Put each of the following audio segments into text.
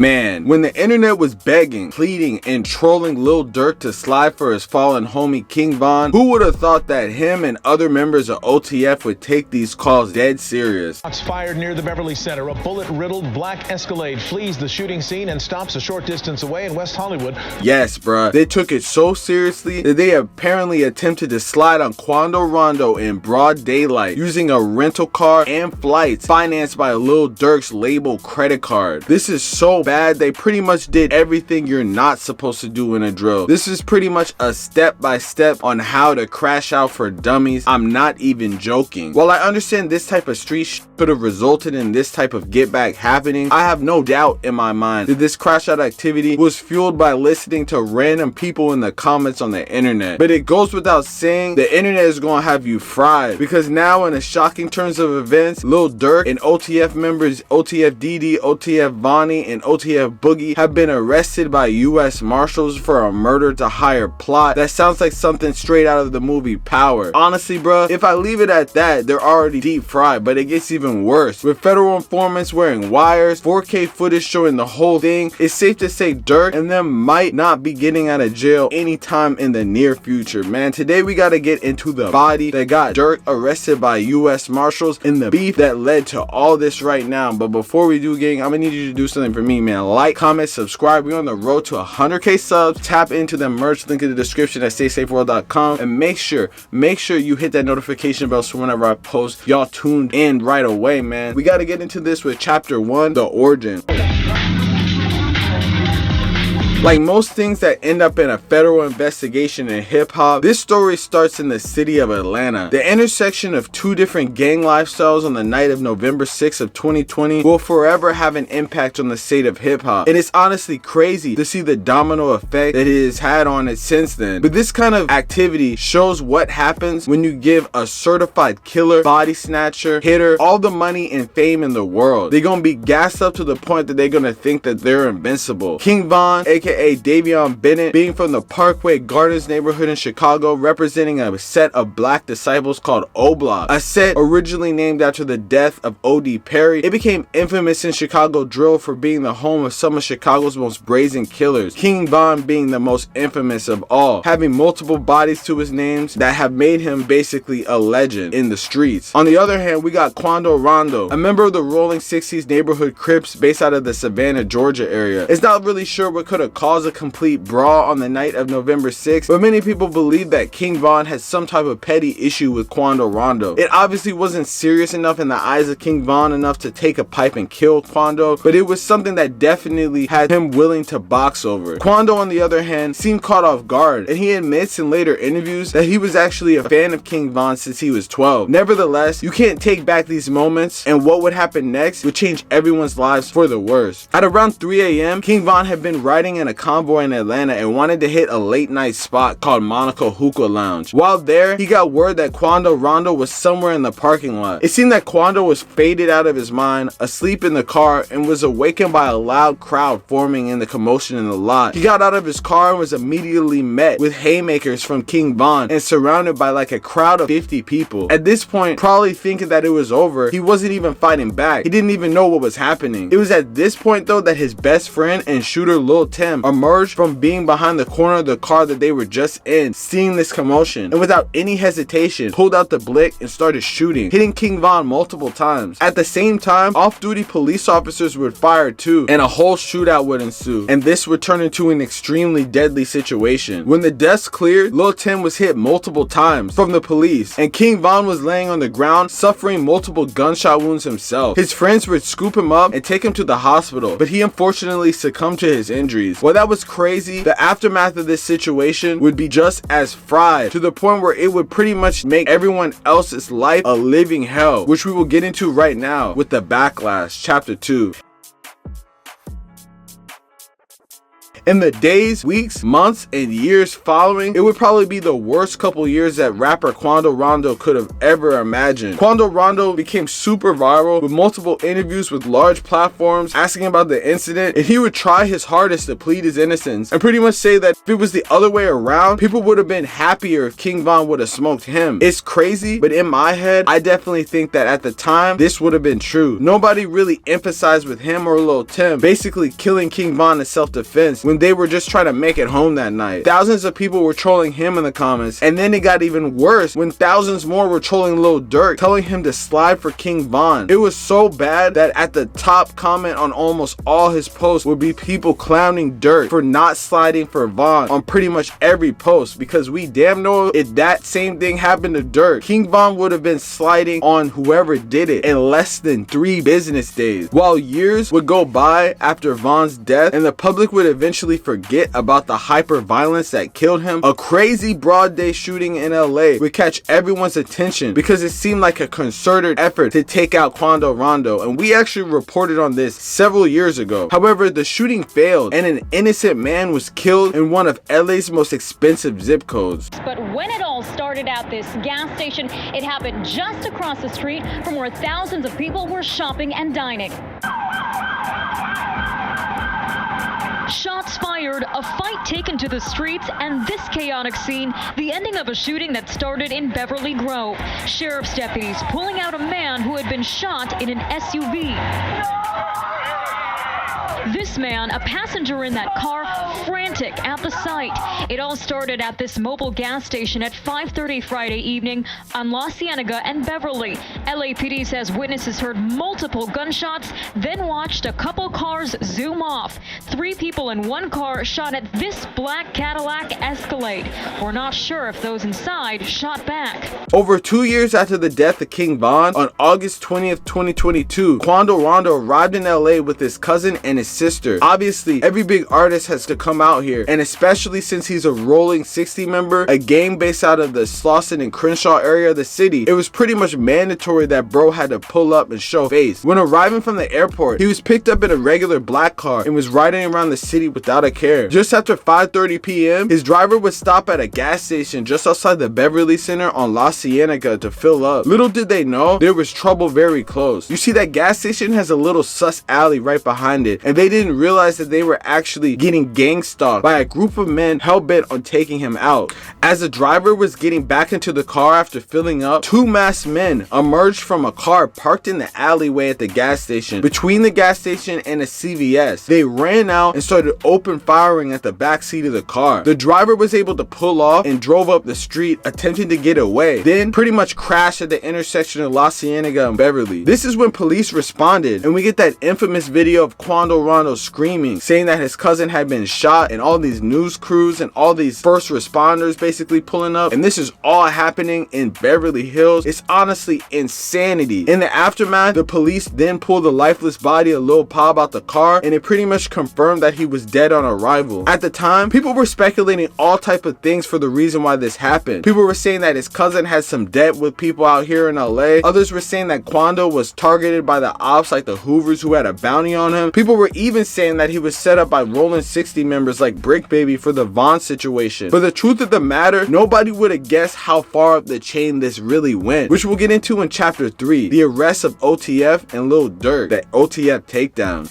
Man, when the internet was begging, pleading, and trolling Lil Durk to slide for his fallen homie King Von, who would have thought that him and other members of OTF would take these calls dead serious? Shots fired near the Beverly Center. A bullet-riddled black Escalade flees the shooting scene and stops a short distance away in West Hollywood. Yes, bruh. They took it so seriously that they apparently attempted to slide on Quando Rondo in broad daylight using a rental car and flights financed by Lil Durk's label credit card. This is so bad, they pretty much did everything you're not supposed to do in a drill. This is pretty much a step-by-step on how to crash out for dummies. I'm not even joking. While I understand this type of street could have resulted in this type of get back happening, I have no doubt in my mind that this crash out activity was fueled by listening to random people in the comments on the internet. But it goes without saying, the internet is gonna have you fried, because now in a shocking turns of events, Lil Durk and OTF members OTF DD, OTF Vonnie, and OTF Boogie have been arrested by US Marshals for a murder to hire plot that sounds like something straight out of the movie Power. Honestly, bruh, if I leave it at that, they're already deep fried, but it gets even worse. With federal informants wearing wires, 4K footage showing the whole thing, it's safe to say Durk and them might not be getting out of jail anytime in the near future. Man, today we gotta get into the body that got Durk arrested by US Marshals and the beef that led to all this right now. But before we do, gang, I'm gonna need you to do something for me, man. Like, comment, subscribe. We're on the road to 100K subs. Tap into the merch link in the description at staysafeworld.com, and make sure you hit that notification bell so whenever I post, y'all tuned in right away, man. We got to get into this with chapter 1, the origin. Like most things that end up in a federal investigation in hip-hop, this story starts in the city of Atlanta. The intersection of two different gang lifestyles on the night of November 6th of 2020 will forever have an impact on the state of hip-hop. And it's honestly crazy to see the domino effect that it has had on it since then. But this kind of activity shows what happens when you give a certified killer, body snatcher, hitter, all the money and fame in the world. They're gonna be gassed up to the point that they're gonna think that they're invincible. King Von, aka Davion Bennett, being from the Parkway Gardens neighborhood in Chicago, representing a set of black disciples called O-Block, a set originally named after the death of O.D. Perry. It became infamous in Chicago drill for being the home of some of Chicago's most brazen killers, King Von being the most infamous of all, having multiple bodies to his names that have made him basically a legend in the streets. On the other hand, we got Quando Rondo, a member of the Rolling 60s neighborhood Crips based out of the Savannah, Georgia area. It's not really sure what could have caused a complete brawl on the night of November 6th, but many people believe that King Von had some type of petty issue with Quando Rondo. It obviously wasn't serious enough in the eyes of King Von enough to take a pipe and kill Quando, but it was something that definitely had him willing to box over. Quando, on the other hand, seemed caught off guard, and he admits in later interviews that he was actually a fan of King Von since he was 12. Nevertheless, you can't take back these moments, and what would happen next would change everyone's lives for the worse. At around 3 a.m., King Von had been riding in a convoy in Atlanta and wanted to hit a late night spot called Monaco Hookah Lounge. While there, he got word that Quando Rondo was somewhere in the parking lot. It seemed that Quando was faded out of his mind, asleep in the car, and was awakened by a loud crowd forming in the commotion in the lot. He got out of his car and was immediately met with haymakers from King Von and surrounded by like a crowd of 50 people. At this point, probably thinking that it was over, he wasn't even fighting back. He didn't even know what was happening. It was at this point though that his best friend and shooter Lil Tim emerged from being behind the corner of the car that they were just in, seeing this commotion, and without any hesitation pulled out the blick and started shooting, hitting King Von multiple times. At the same time, off-duty police officers would fire too, and a whole shootout would ensue, and this would turn into an extremely deadly situation. When the dust cleared, Lil Tim was hit multiple times from the police, and King Von was laying on the ground suffering multiple gunshot wounds himself. His friends would scoop him up and take him to the hospital, but he unfortunately succumbed to his injuries. While that was crazy, the aftermath of this situation would be just as fried, to the point where it would pretty much make everyone else's life a living hell, which we will get into right now with the Backlash chapter 2. In the days, weeks, months, and years following, it would probably be the worst couple years that rapper Quando Rondo could have ever imagined. Quando Rondo became super viral with multiple interviews with large platforms asking about the incident, and he would try his hardest to plead his innocence and pretty much say that if it was the other way around, people would have been happier if King Von would have smoked him. It's crazy, but in my head, I definitely think that at the time, this would have been true. Nobody really emphasized with him or Lil Tim basically killing King Von in self-defense when they were just trying to make it home that night. Thousands of people were trolling him in the comments, and then it got even worse when thousands more were trolling Lil Durk, telling him to slide for King Von. It was so bad that at the top comment on almost all his posts would be people clowning Durk for not sliding for Von on pretty much every post, because we damn know if that same thing happened to Durk, King Von would have been sliding on whoever did it in less than 3 business days. While years would go by after Von's death and the public would eventually forget about the hyper violence that killed him, a crazy broad day shooting in LA would catch everyone's attention because it seemed like a concerted effort to take out Quando Rondo, and we actually reported on this several years ago. However, the shooting failed and an innocent man was killed in one of LA's most expensive zip codes. But when it all started at this gas station, it happened just across the street from where thousands of people were shopping and dining. Shots fired, a fight taken to the streets, and this chaotic scene, the ending of a shooting that started in Beverly Grove. Sheriff's deputies pulling out a man who had been shot in an SUV. This man, a passenger in that car, frantic at the sight. It all started at this mobile gas station at 5:30 Friday evening on La Cienega and Beverly. LAPD says witnesses heard multiple gunshots, then watched a couple cars zoom off. 3 people in one car shot at this black Cadillac Escalade. We're not sure if those inside shot back. Over 2 years after the death of King Von, on August 20th, 2022, Quando Rondo arrived in LA with his cousin and his sister. Obviously, every big artist has to come out here, and especially since he's a Rolling 60 member, a gang based out of the Slauson and Crenshaw area of the city, it was pretty much mandatory that bro had to pull up and show face. When arriving from the airport, he was picked up in a regular black car and was riding around the city without a care. Just after 5:30 p.m., his driver would stop at a gas station just outside the Beverly Center on La Cienega to fill up. Little did they know, there was trouble very close. You see, that gas station has a little sus alley right behind it, and they didn't realize that they were actually getting gang stalked by a group of men hell-bent on taking him out. As the driver was getting back into the car after filling up, 2 masked men emerged from a car parked in the alleyway at the gas station, between the gas station and a CVS. They ran out and started open firing at the back seat of the car. The driver was able to pull off and drove up the street attempting to get away, then pretty much crashed at the intersection of La Cienega and Beverly. This is when police responded, and we get that infamous video of Quando Rondo screaming, saying that his cousin had been shot, and all these news crews and all these first responders basically pulling up, and this is all happening in Beverly Hills. It's honestly insanity. In the aftermath, the police then pulled the lifeless body of Lil Pop out the car, and it pretty much confirmed that he was dead on arrival. At the time, people were speculating all type of things for the reason why this happened. People were saying that his cousin had some debt with people out here in LA. Others were saying that Quando was targeted by the ops like the Hoovers who had a bounty on him. People were even saying that he was set up by Rolling 60 members like Brick Baby for the Von situation. But the truth of the matter, nobody would have guessed how far up the chain this really went, which we'll get into in chapter 3, the arrest of OTF and Lil Durk, that OTF takedown.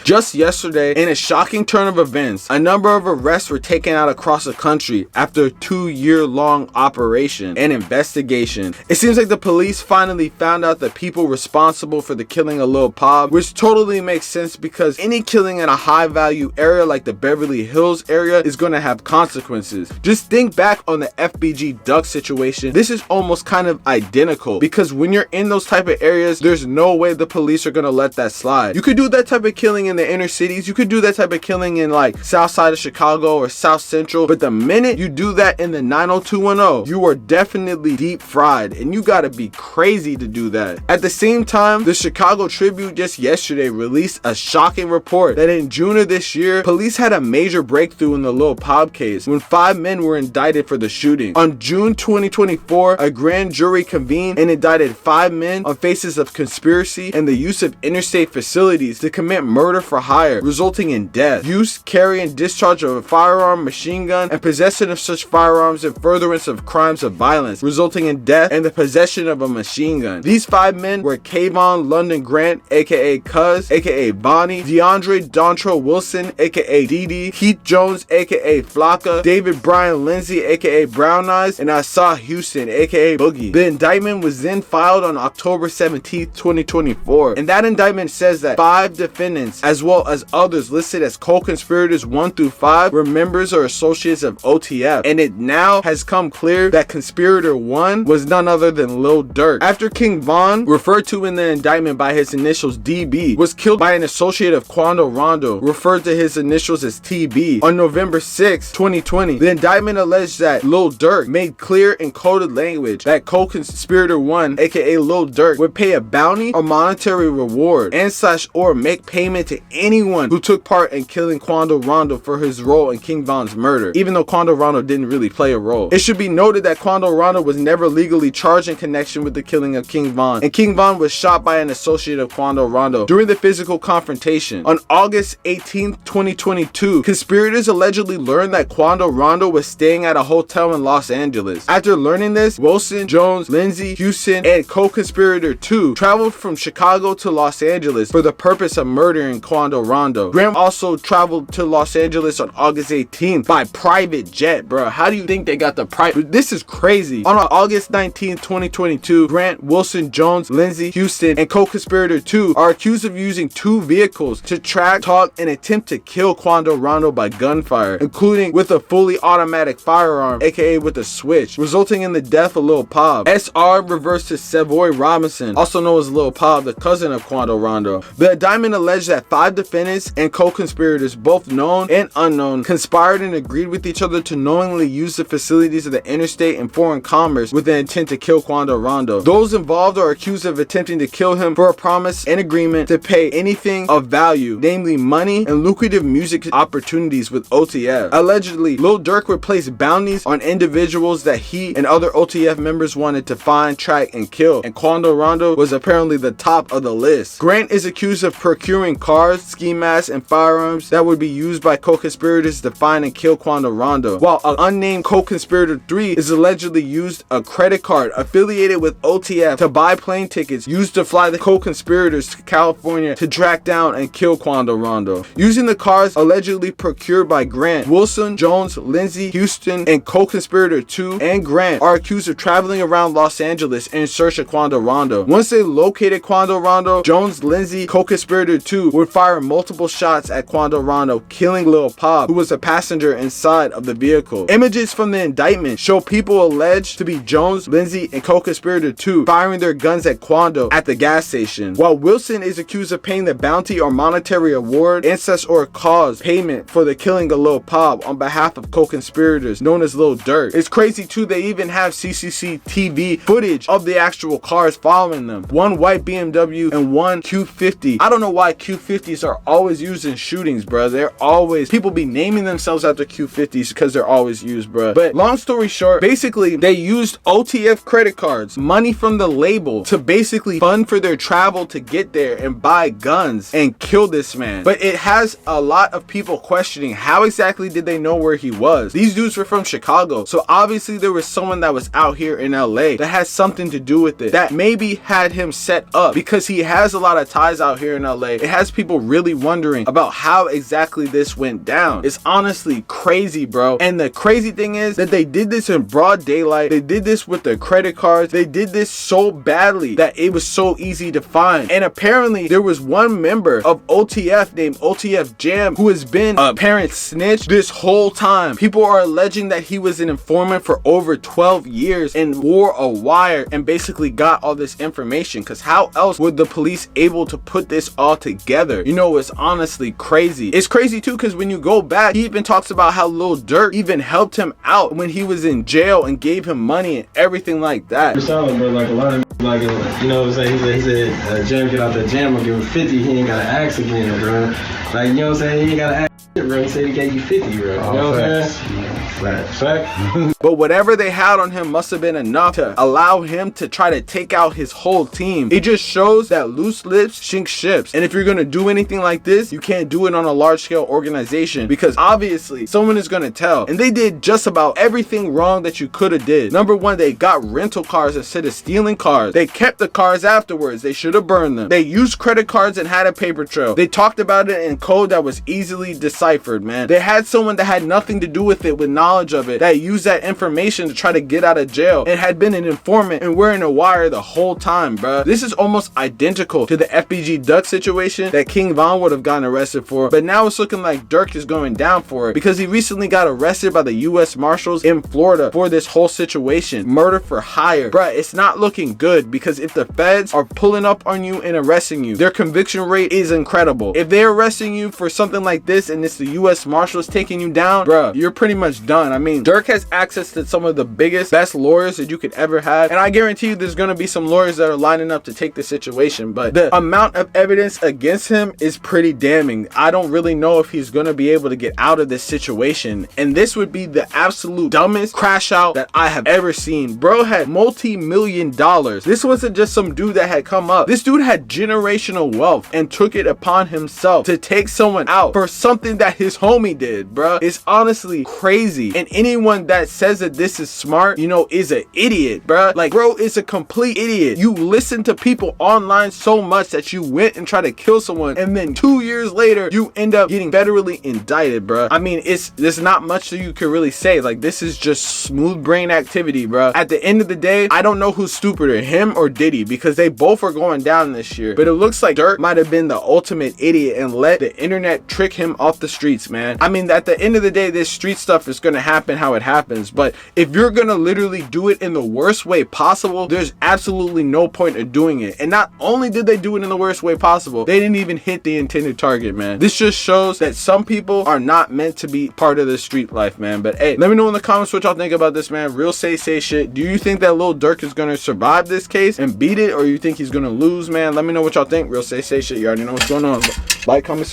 Just yesterday, in a shocking turn of events, a number of arrests were taken out across the country after a 2-year-long operation and investigation. It seems like the police finally found out the people responsible for the killing of Lil Pop, which totally makes sense because any killing in a high-value area like the Beverly Hills area is going to have consequences. Just think back on the FBG Duck situation. This is almost kind of identical because when you're in those type of areas, there's no way the police are going to let that slide. You could do that type of killing in the inner cities, you could do that type of killing in like south side of Chicago or south central, but the minute you do that in the 90210, you are definitely deep fried, and you gotta be crazy to do that. At the same time, the Chicago Tribune just yesterday released a shocking report that in June of this year, police had a major breakthrough in the Lil Pop case when 5 men were indicted for the shooting. On June 2024, a grand jury convened and indicted 5 men on cases of conspiracy and the use of interstate facilities to commit murder for hire, resulting in death, use, carry, and discharge of a firearm, machine gun, and possession of such firearms in furtherance of crimes of violence, resulting in death, and the possession of a machine gun. These 5 men were Kayvon London Grant, aka Cuz, aka Bonnie, DeAndre Dontrell Wilson, aka Dee, Keith Jones, aka Flocka, David Brian Lindsay, aka Brown Eyes, and Asa Houston, aka Boogie. The indictment was then filed on October 17, 2024, and that indictment says that 5 defendants, as well as others listed as co-conspirators 1 through 5, were members or associates of OTF, and it now has come clear that conspirator 1 was none other than Lil Durk. After King Von, referred to in the indictment by his initials DB, was killed by an associate of Quando Rondo, referred to his initials as TB, on November 6, 2020. The indictment alleged that Lil Durk made clear in coded language that co-conspirator 1, aka Lil Durk, would pay a bounty or monetary reward and/or make payment to anyone who took part in killing Quando Rondo for his role in King Von's murder, even though Quando Rondo didn't really play a role. It should be noted that Quando Rondo was never legally charged in connection with the killing of King Von, and King Von was shot by an associate of Quando Rondo during the physical confrontation. On August 18, 2022, conspirators allegedly learned that Quando Rondo was staying at a hotel in Los Angeles. After learning this, Wilson, Jones, Lindsay, Houston, and co-conspirator 2 traveled from Chicago to Los Angeles for the purpose of murdering Quando Rondo. Graham also traveled to Los Angeles on August 18th by private jet, bro. How do you think they got the private? This is crazy. On August 19, 2022, Grant, Wilson, Jones, Lindsay, Houston, and co-conspirator 2 are accused of using 2 vehicles to track, talk, and attempt to kill Quando Rondo by gunfire, including with a fully automatic firearm, aka with a switch, resulting in the death of Lil Pop. SR reversed to Savoy Robinson, also known as Lil Pop, the cousin of Quando Rondo. The indictment alleged that 5 defendants and co-conspirators, both known and unknown, conspired and agreed with each other to knowingly use the facilities of the interstate and foreign commerce with the intent to kill Quando Rondo. Those involved are accused of attempting to kill him for a promise and agreement to pay anything of value, namely money and lucrative music opportunities with OTF. Allegedly, Lil Durk would place bounties on individuals that he and other OTF members wanted to find, track, and kill, and Quando Rondo was apparently the top of the list. Grant is accused of procuring cars, ski masks, and firearms that would be used by co-conspirators to find and kill Quando Rondo, while an unnamed co-conspirator 3 is allegedly used a credit card affiliated with OTF to buy plane tickets used to fly the co-conspirators to California to track down and kill Quando Rondo. Using the cars allegedly procured by Grant, Wilson, Jones, Lindsay, Houston, and co-conspirator 2 and Grant are accused of traveling around Los Angeles in search of Quando Rondo. Once they located Quando Rondo, Jones, Lindsay, co-conspirator 2 would fire multiple shots at Quando Rondo, killing Lil Pop, who was a passenger inside of the vehicle. Images from the indictment show people alleged to be Jones, Lindsay, and co-conspirator 2 firing their guns at Quando at the gas station, while Wilson is accused of paying the bounty or monetary award, incest, or cause payment for the killing of Lil Pop on behalf of co-conspirators known as Lil Durk. It's crazy too, they even have CCTV footage of the actual cars following them. One white BMW and one Q50. I don't know why Q50s are always used in shootings, bro. They're always, people be naming themselves after Q50s because they're always used, bro. But long story short, basically they used OTF credit cards, money from the label, to basically fund for their travel to get there and buy guns and kill this man. But it has a lot of people questioning how exactly did they know where he was. These dudes were from Chicago, so obviously there was someone that was out here in LA that has something to do with it, that maybe had him set up, because he has a lot of ties out here in LA. It has people really wondering about how exactly this went down. It's honestly crazy, bro. And the crazy thing is that they did this in broad daylight. They did this with their credit cards. They did this so badly that it was so easy to find. And apparently there was one member of OTF named OTF Jam who has been a apparent snitch this whole time. People are alleging that he was an informant for over 12 years and wore a wire and basically got all this information, because how else would the police able to put this all together? together. You know, it's honestly crazy. It's crazy too because when you go back, he even talks about how Lil Durk even helped him out when he was in jail and gave him money and everything like that. It's solid, bro. Like a lot of like, you know what I'm saying? He said, Jam, get out that jam, I'll give him 50. He ain't gotta ask again, bro. Like, you know what I'm saying? He ain't gotta ask shit, bro. He said he gave you 50, bro. You know what I'm saying? Fact. But whatever they had on him must have been enough to allow him to try to take out his whole team. It just shows that loose lips sink ships. And if you're gonna do anything like this, you can't do it on a large scale organization because obviously someone is gonna tell. And they did just about everything wrong that you could have did. Number one, they got rental cars instead of stealing cars. They kept the cars afterwards. They should have burned them. They used credit cards and had a paper trail. They talked about it in code that was easily deciphered, man. They had someone that had nothing to do with it with knowledge of it that used that information to try to get out of jail and had been an informant and wearing a wire the whole time, bruh. This is almost identical to the FBG Duck situation that King Von would have gotten arrested for, but now it's looking like Durk is going down for it because he recently got arrested by the US Marshals in Florida for this whole situation. Murder for hire. Bruh, it's not looking good because if the feds are pulling up on you and arresting you, their conviction rate is incredible. If they're arresting you for something like this and it's the US Marshals taking you down, bruh, you're pretty much done. I mean, Durk has access to some of the biggest, best lawyers that you could ever have, and I guarantee you there's gonna be some lawyers that are lining up to take the situation, but the amount of evidence against him is pretty damning. I don't really know if he's gonna be able to get out of this situation, and this would be the absolute dumbest crash out that I have ever seen. Bro had multi-million dollars. This wasn't just some dude that had come up. This dude had generational wealth and took it upon himself to take someone out for something that his homie did, bro. It's honestly crazy. And anyone that says that this is smart, you know, is an idiot, bro. Like, bro is a complete idiot. You listen to people online so much that you went and tried to kill someone, and then 2 years later, you end up getting federally indicted, bro. I mean, there's not much that you could really say. Like, this is just smooth brain activity, bro. At the end of the day, I don't know who's stupider, him or Diddy, because they both are going down this year. But it looks like Durk might have been the ultimate idiot and let the internet trick him off the streets, man. I mean, at the end of the day, this street stuff is gonna happen how it happens, but if you're gonna literally do it in the worst way possible, there's absolutely no point of doing it. And not only did they do it in the worst way possible, they didn't even hit the intended target, man. This just shows that some people are not meant to be part of the street life, man. But hey, let me know in the comments what y'all think about this, man. Real say shit. Do you think that Lil Durk is gonna survive this case and beat it, or you think he's gonna lose, man? Let me know what y'all think. Real say shit. You already know what's going on. Like, comment,